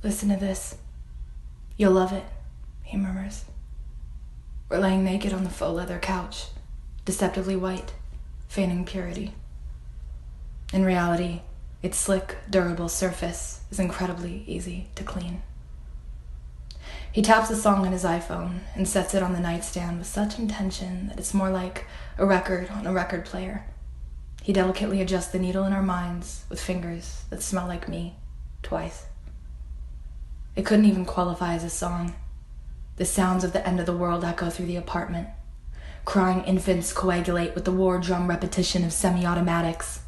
Listen to this. You'll love it, he murmurs. We're laying naked on the faux leather couch, deceptively white, feigning purity. In reality, its slick, durable surface is incredibly easy to clean. He taps a song on his iPhone and sets it on the nightstand with such intention that it's more like a record on a record player. He delicately adjusts the needle in our minds with fingers that smell like me, twice. It couldn't even qualify as a song. The sounds of the end of the world echo through the apartment. Crying infants coagulate with the war drum repetition of semi-automatics.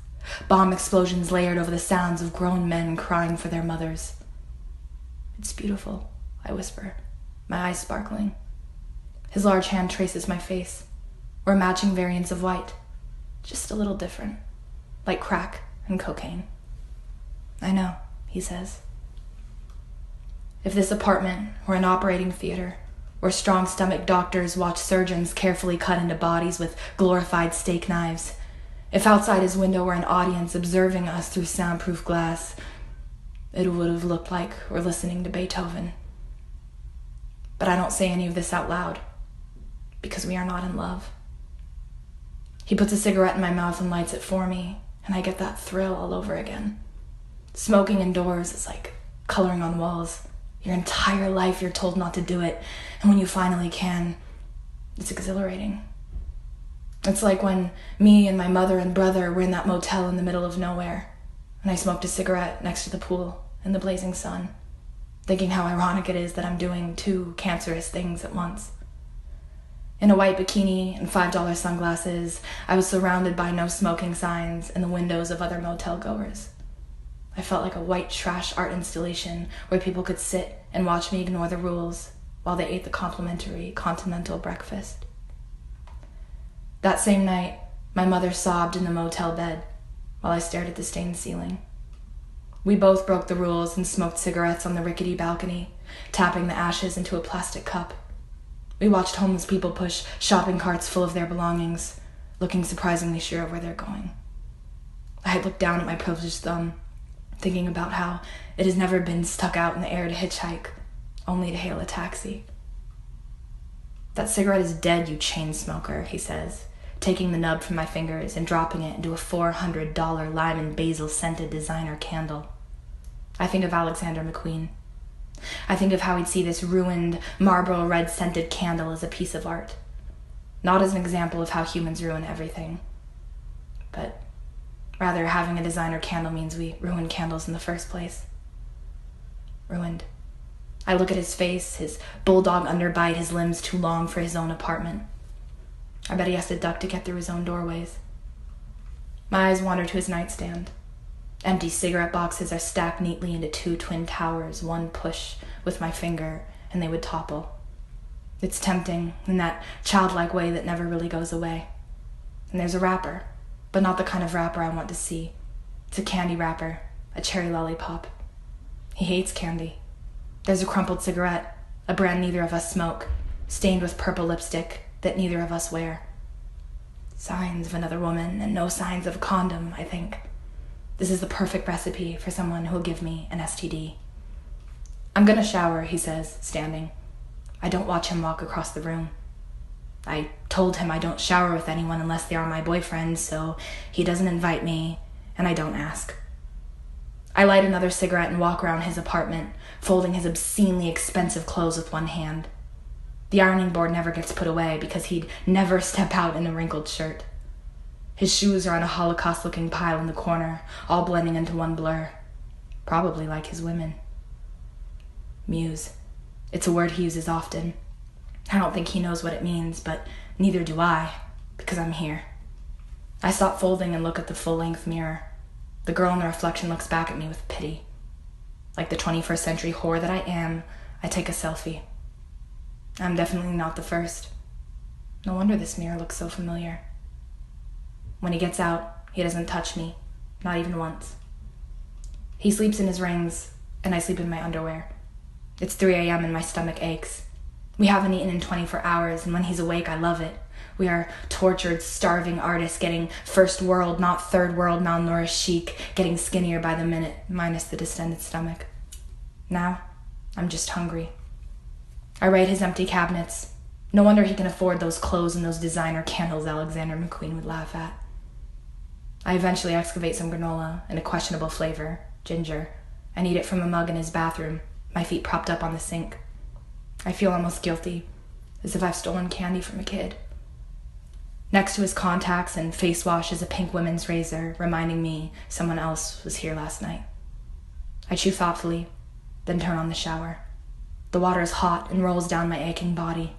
Bomb explosions layered over the sounds of grown men crying for their mothers. It's beautiful, I whisper, my eyes sparkling. His large hand traces my face. We're matching variants of white, just a little different, like crack and cocaine. I know, he says. If this apartment were an operating theater, where strong-stomached doctors watch surgeons carefully cut into bodies with glorified steak knives, if outside his window were an audience observing us through soundproof glass, it would have looked like we're listening to Beethoven. But I don't say any of this out loud, because we are not in love. He puts a cigarette in my mouth and lights it for me, and I get that thrill all over again. Smoking indoors is like coloring on walls. Your entire life you're told not to do it, and when you finally can, it's exhilarating. It's like when me and my mother and brother were in that motel in the middle of nowhere, and I smoked a cigarette next to the pool in the blazing sun, thinking how ironic it is that I'm doing two cancerous things at once. In a white bikini and $5 sunglasses, I was surrounded by no smoking signs and the windows of other motel goers. I felt like a white trash art installation where people could sit and watch me ignore the rules while they ate the complimentary continental breakfast. That same night, my mother sobbed in the motel bed while I stared at the stained ceiling. We both broke the rules and smoked cigarettes on the rickety balcony, tapping the ashes into a plastic cup. We watched homeless people push shopping carts full of their belongings, looking surprisingly sure of where they're going. I had looked down at my privileged thumb, thinking about how it has never been stuck out in the air to hitchhike, only to hail a taxi. That cigarette is dead, you chain smoker, he says, taking the nub from my fingers and dropping it into a $400 lime and basil scented designer candle. I think of Alexander McQueen. I think of how he'd see this ruined Marlboro red scented candle as a piece of art. Not as an example of how humans ruin everything, but rather, having a designer candle means we ruin candles in the first place. Ruined. I look at his face, his bulldog underbite, his limbs too long for his own apartment. I bet he has to duck to get through his own doorways. My eyes wander to his nightstand. Empty cigarette boxes are stacked neatly into two twin towers, one push with my finger, and they would topple. It's tempting, in that childlike way that never really goes away. And there's a wrapper, but not the kind of wrapper I want to see. It's a candy wrapper, a cherry lollipop. He hates candy. There's a crumpled cigarette, a brand neither of us smoke, stained with purple lipstick that neither of us wear. Signs of another woman and no signs of a condom, I think. This is the perfect recipe for someone who will give me an STD. I'm gonna shower, he says, standing. I don't watch him walk across the room. I told him I don't shower with anyone unless they are my boyfriend, so he doesn't invite me, and I don't ask. I light another cigarette and walk around his apartment, folding his obscenely expensive clothes with one hand. The ironing board never gets put away because he'd never step out in a wrinkled shirt. His shoes are on a Holocaust-looking pile in the corner, all blending into one blur. Probably like his women. Muse. It's a word he uses often. I don't think he knows what it means, but neither do I, because I'm here. I stop folding and look at the full-length mirror. The girl in the reflection looks back at me with pity. Like the 21st century whore that I am, I take a selfie. I'm definitely not the first. No wonder this mirror looks so familiar. When he gets out, he doesn't touch me, not even once. He sleeps in his rings, and I sleep in my underwear. It's 3 a.m. and my stomach aches. We haven't eaten in 24 hours, and when he's awake, I love it. We are tortured, starving artists getting first world, not third world malnourished chic, getting skinnier by the minute, minus the distended stomach. Now, I'm just hungry. I raid his empty cabinets. No wonder he can afford those clothes and those designer candles Alexander McQueen would laugh at. I eventually excavate some granola in a questionable flavor, ginger, and eat it from a mug in his bathroom, my feet propped up on the sink. I feel almost guilty, as if I've stolen candy from a kid. Next to his contacts and face wash is a pink women's razor, reminding me someone else was here last night. I chew thoughtfully, then turn on the shower. The water is hot and rolls down my aching body.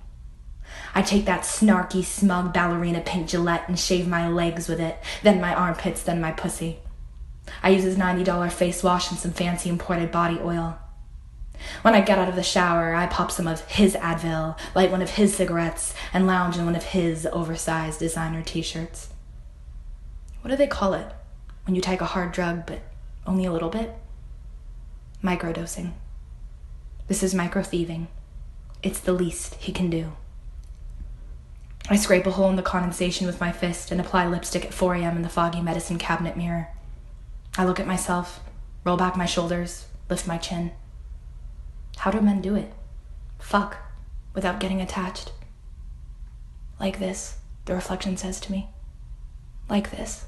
I take that snarky, smug ballerina pink Gillette and shave my legs with it, then my armpits, then my pussy. I use his $90 face wash and some fancy imported body oil. When I get out of the shower, I pop some of his Advil, light one of his cigarettes, and lounge in one of his oversized designer t-shirts. What do they call it when you take a hard drug, but only a little bit? Microdosing. This is micro-thieving. It's the least he can do. I scrape a hole in the condensation with my fist and apply lipstick at 4 a.m. in the foggy medicine cabinet mirror. I look at myself, roll back my shoulders, lift my chin. How do men do it? Fuck, without getting attached. Like this, the reflection says to me. Like this.